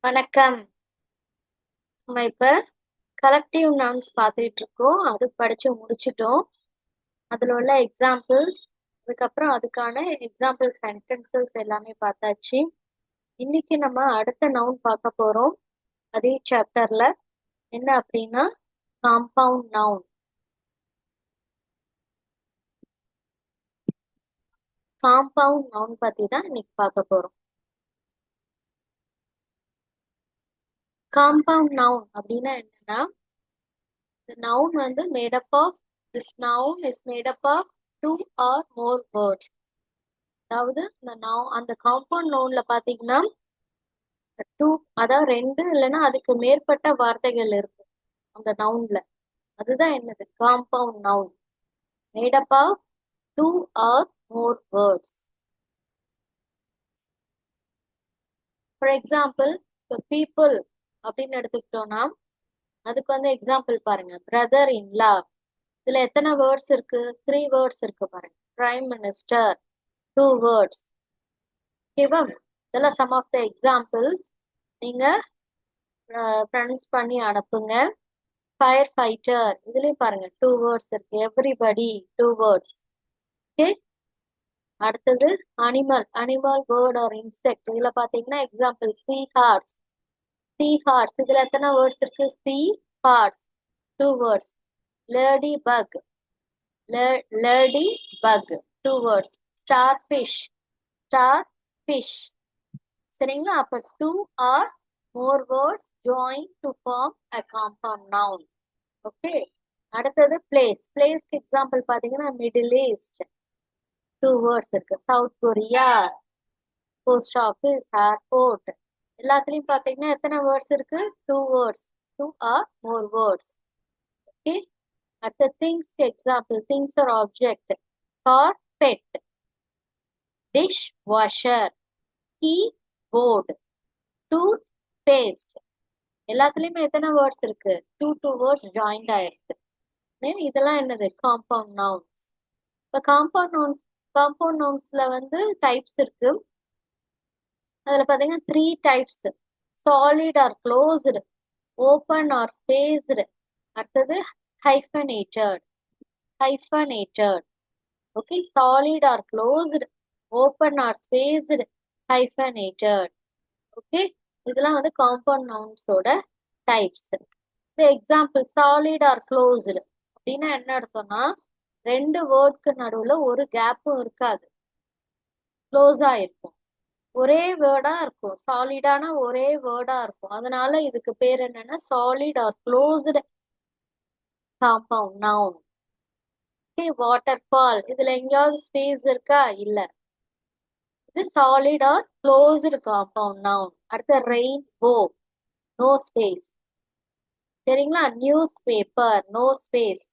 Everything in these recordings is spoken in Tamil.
வணக்கம். நம்ம இப்ப கலெக்டிவ் நவுன்ஸ் பார்த்துட்டு இருக்கோம். அது படிச்சு முடிச்சிட்டோம். அதுல உள்ள எக்ஸாம்பிள்ஸ், அதுக்கப்புறம் அதுக்கான எக்ஸாம்பிள் சென்டென்சஸ் எல்லாமே பார்த்தாச்சு. இன்னைக்கு நம்ம அடுத்த நவுன் பார்க்க போறோம். அதே சாப்டர்ல என்ன அப்படின்னா காம்பவுண்ட் நவுன். காம்பவுண்ட் நவுன் பத்தி தான் இன்னைக்கு பார்க்க போறோம். காம்பவுண்ட் நவுன் அப்படின்னா என்னன்னா, the noun வந்து made up of this noun is made up of 2 or more words. அதாவது அந்த காம்பவுண்ட் நவுன்ல பாத்தீங்கன்னா டூ, அதாவது 2 இல்லைன்னா அதுக்கு மேற்பட்ட வார்த்தைகள் இருக்கும் அந்த நவுன்ல. அதுதான் என்னது compound noun, made up of 2 or more words. For example, இப்போ பீப்புள் அப்படின்னு எடுத்துக்கிட்டோம்னா அதுக்கு வந்து எக்ஸாம்பிள் பாருங்க. பிரதர் இன் லா, இதுல எத்தனை வேர்ட்ஸ் இருக்கு? 3 வேர்ட்ஸ் இருக்கு பாருங்க. Prime minister 2 words. ஓகேவா? இதெல்லாம் சம் ஆஃப் த எக்ஸாம்பிள்ஸ். நீங்க ப்ரொனவுன்ஸ் பண்ணி அனுப்புங்க. ஃபயர் ஃபைட்டர், இதுலயும் பாருங்க 2 வேர்ட்ஸ் இருக்கு. Everybody 2 words. ஓகே. அடுத்தது animal, animal word or insect. இதுல பாத்தீங்கன்னா example sea horse. Sea horse, இதுல எத்தனை வேர்ட்ஸ் இருக்கு? Sea horse 2 words. Lady bug, lady bug 2 words. Star fish, star fish. சரிங்களா? அப்ப 2 or more words join to form a compound noun. Okay. அடுத்தது பிளேஸ். பிளேஸ்க்கு எக்ஸாம்பிள் பாத்தீங்கன்னா மிடில் ஈஸ்ட் 2 வேர்ட்ஸ் இருக்கு. South Korea, post office, airport. எல்லாத்துலயும் பாத்தீங்கன்னா எத்தனை வேர்ட்ஸ் இருக்கு? 2 words. 2 or more words. Okay. அடுத்த திங்ஸ்க்கு example things R object. Carpet, dishwasher, keyboard, toothpaste. எல்லாத்துலயுமே எத்தனை வேர்ட்ஸ் இருக்கு? 2 வேர்ட்ஸ் ஜாயிண்ட் ஆயிருக்கு. இதெல்லாம் என்னது? Compound nouns. இப்ப காம்பவுண்ட் நவுன்ஸ்ல வந்து டைப்ஸ் இருக்கு. அதுல பாத்தீங்கன்னா 3 types. Solid or closed, open or spaced, அடுத்தது hyphenated. Hyphenated. Okay. Solid or closed, open or spaced, hyphenated. Okay. இதெல்லாம் வந்து காம்பவுண்ட் நவுன்ஸோட டைப்ஸ். இந்த எக்ஸாம்பிள் சாலிட் ஆர் க்ளோஸ்டு அப்படின்னா என்ன அர்த்தம்னா, 2 வேர்ட்க்கு நடுவுல ஒரு கேப்பும் இருக்காது, க்ளோஸா இருக்கும், ஒரே வேர்டா இருக்கும், சாலிடான ஒரே வேர்டா இருக்கும். அதனால இதுக்கு பேர் என்னன்னா solid or closed compound noun. Okay. Water fall, இதுல எங்கேயாவது ஸ்பேஸ் இருக்கா? இல்ல, இது solid or closed compound noun. அடுத்து ரெயின்போ, நோ ஸ்பேஸ். சரிங்களா? News paper, no space.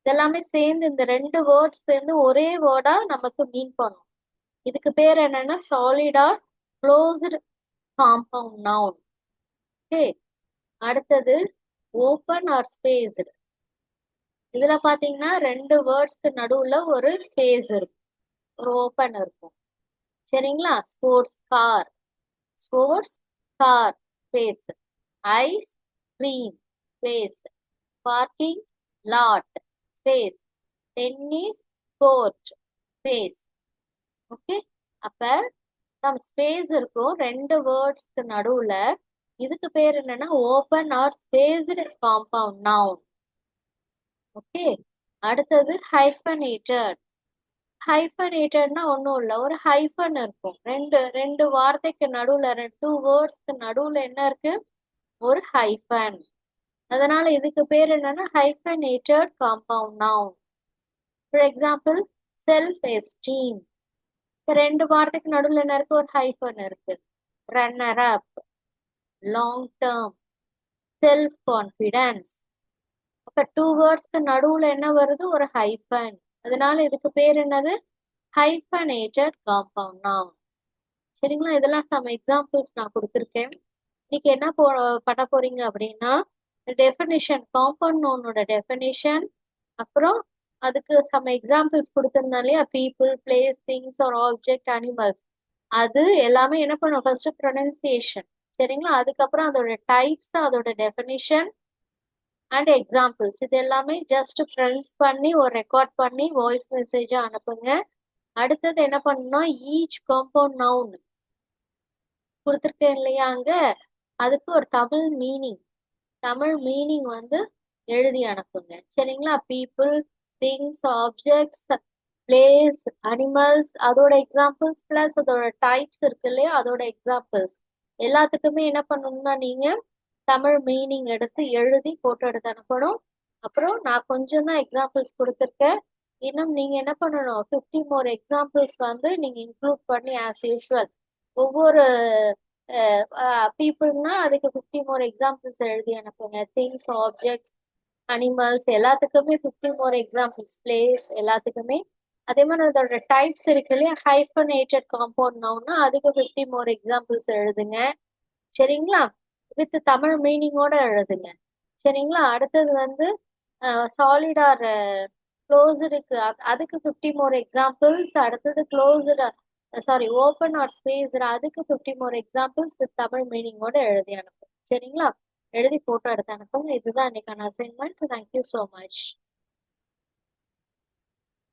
இதெல்லாமே சேர்ந்து இந்த 2 வேர்ட்ஸ் சேர்ந்து ஒரே வேர்டா நமக்கு மீன் பண்ணும். இதுக்கு பேர் என்னன்னா solid or closed compound noun. Okay. அடுத்தது ஓப்பன் ஆர் ஸ்பேஸ்டு. இதுல பாத்தீங்கன்னா 2 வேர்ட்ஸ்க்கு நடுவுல ஒரு ஸ்பேஸ் இருக்கும், ஒரு ஓப்பன் இருக்கும். சரிங்களா? Sports car, sports car space. Ice cream space. Parking lot space. Tennis court space. Okay. அப்ப நம்ம ஸ்பேஸ் இருக்கும் 2 வேர்ட்ஸ்க்கு நடுவுல. இதுக்கு பேர் என்னன்னா open or spaced compound noun. Okay. அடுத்தது ஹைஃபனேட்டட். ஹைஃபனேட்டட்னா ஒன்றும் இல்லை, ஒரு ஹைஃபன் இருக்கும். ரெண்டு வார்த்தைக்கு நடுவுல, 2 வேர்ட்ஸ்க்கு நடுவுல என்ன இருக்கு? ஒரு ஹைஃபன். அதனால இதுக்கு பேர் என்னன்னா hyphenated compound noun. For example self esteem. 2 வார்த்தைக்கு நடுவுல என்ன இருக்கு? ஒரு ஹைஃபன் இருக்கு. Runner up, long term, self confidence. அப்ப 2 வேர்ட்ஸ்க்கு நடுவுல என்ன வருது? ஒரு ஹைஃபன். அதனால இதுக்கு பேர் என்னது? Hyphenated compound noun. சரிங்களா? இதெல்லாம் சம் எக்ஸாம்பிள்ஸ் நான் கொடுத்துருக்கேன். இன்னைக்கு என்ன பண்ண போறீங்க அப்படின்னா, டெஃபினிஷன், காம்பவுண்ட் நவுனோட டெஃபினிஷன், அப்புறம் அதுக்கு சம் எக்ஸாம்பிள்ஸ் கொடுத்திருந்தாலே people, place, things R object, animals, அது எல்லாமே என்ன பண்ணும்? First pronunciation. சரிங்களா? அதுக்கப்புறம் அதோட டைப்ஸ், அதோட டெஃபினிஷன் அண்ட் எக்ஸாம்பிள்ஸ் இது எல்லாமே ஜஸ்ட் ஃப்ரெண்ட்ஸ் பண்ணி ஒரு ரெக்கார்ட் பண்ணி வாய்ஸ் மெசேஜா அனுப்புங்க. அடுத்தது என்ன பண்ணணும்னா ஈச் காம்பவுண்ட் நவுன் கொடுத்துருக்கேன் இல்லையா அங்க, அதுக்கு ஒரு தமிழ் மீனிங் வந்து எழுதி அனுப்புங்க. சரிங்களா? People, things, objects, place, animals அதோட எக்ஸாம்பிள்ஸ் பிளஸ் அதோட டைப்ஸ் இருக்கு இல்லையா அதோட எக்ஸாம்பிள்ஸ் எல்லாத்துக்குமே என்ன பண்ணணும்னா நீங்க தமிழ் மீனிங் எடுத்து எழுதி போட்டோ எடுத்து அனுப்பணும். அப்புறம் நான் கொஞ்சம் தான் எக்ஸாம்பிள்ஸ் கொடுத்துருக்கேன். இன்னும் நீங்க என்ன பண்ணணும் 50 மோர் எக்ஸாம்பிள்ஸ் வந்து நீங்க இன்க்ளூட் பண்ணி ஆஸ் யூஷுவல் ஒவ்வொரு பீப்புள்னா அதுக்கு 50 மோர் எக்ஸாம்பிள்ஸ் எழுதி அனுப்புங்க. திங்ஸ், ஆப்ஜெக்ட்ஸ், அனிமல்ஸ் எல்லாத்துக்குமே 50 மோர் எக்ஸாம்பிள்ஸ், பிளேஸ் எல்லாத்துக்குமே. அதே மாதிரி அதோட டைப்ஸ் இருக்கு இல்லையா ஹைஃபனேட்டட் காம்பவுண்ட் நவுன்னா அதுக்கு 50 மோர் எக்ஸாம்பிள்ஸ் எழுதுங்க. சரிங்களா? வித் தமிழ் மீனிங்கோட எழுதுங்க. சரிங்களா? அடுத்தது வந்து சாலிட் ஆர் க்ளோஸ்டுக்கு அதுக்கு 50 மோர் எக்ஸாம்பிள்ஸ். அடுத்தது closed sorry open or space அதுக்கு 50 மோர் எக்ஸாம்பிள்ஸ் வித் தமிழ் மீனிங்கோட எழுதி அனுப்புங்க. சரிங்களா? எழுதி போட்டோ எடுத்து அனுப்புங்க. இதுதான் இன்னைக்கான அசைன்மெண்ட். Thank you so much.